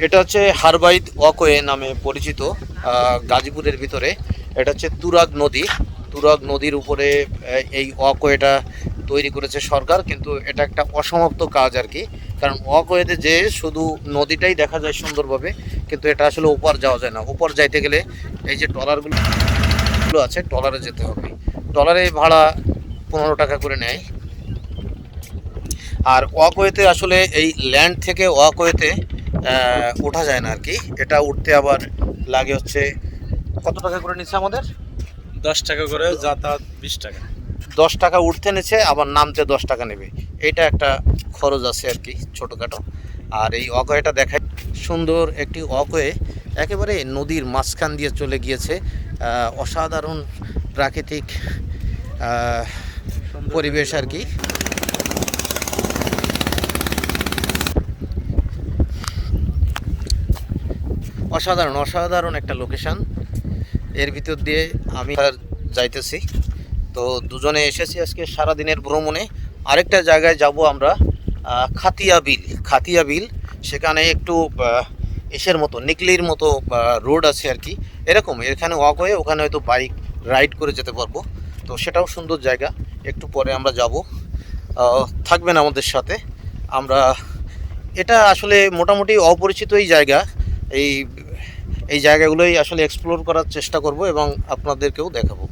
এটা হচ্ছে হারবাইদ ওয়াকওয়ে নামে পরিচিত, গাজীপুরের ভিতরে। এটা হচ্ছে তুরাগ নদী। তুরাগ নদীর উপরে এই ওয়াকওয়েটা তৈরি করেছে সরকার, কিন্তু এটা একটা অসমাপ্ত কাজ আর কি। কারণ ওয়াকওয়েতে যে শুধু নদীটাই দেখা যায় সুন্দরভাবে, কিন্তু এটা আসলে ওপার যাওয়া যায় না। ওপার যাইতে গেলে এই যে ট্রলারগুলো আছে, ট্রলারে যেতে হবে। ট্রলারে ভাড়া 15 টাকা করে নেয়। আর ওয়াকওয়েতে আসলে এই ল্যান্ড থেকে ওয়াকওয়েতে ওঠা যায় না আর কি। এটা উঠতে আবার লাগে হচ্ছে, কত টাকা করে নিচ্ছে আমাদের? 10 টাকা করে, যাতায়াত 20 টাকা। 10 টাকা উঠতে নিচ্ছে, আবার নামতে 10 টাকা নেবে। এটা একটা খরচ আছে আর কি, ছোটোখাটো। আর এই ওয়াকওয়েটা দেখায় সুন্দর একটি ওয়াকওয়ে, একেবারে নদীর মাঝখান দিয়ে চলে গিয়েছে। অসাধারণ প্রাকৃতিক পরিবেশ আর কি। অসাধারণ অসাধারণ একটা লোকেশান। এর ভিতর দিয়ে আমি যাইতেছি। তো দুজনে এসেছি আজকে সারাদিনের ভ্রমণে। আরেকটা জায়গায় যাব আমরা, খাতিয়া বিল। খাতিয়া বিল, সেখানে একটু ইসের মতো, নিকলির মতো রোড আছে আর কি। এরকম এখানে ওয়াকওয়ে, ওখানে হয়তো বাইক রাইড করে যেতে পারবো। তো সেটাও সুন্দর জায়গা, একটু পরে আমরা যাব। থাকবেন আমাদের সাথে। আমরা, এটা আসলে মোটামুটি অপরিচিতই জায়গা। এই এই জায়গাগুলোই আসলে এক্সপ্লোর করার চেষ্টা করব এবং আপনাদেরকেও দেখাবো।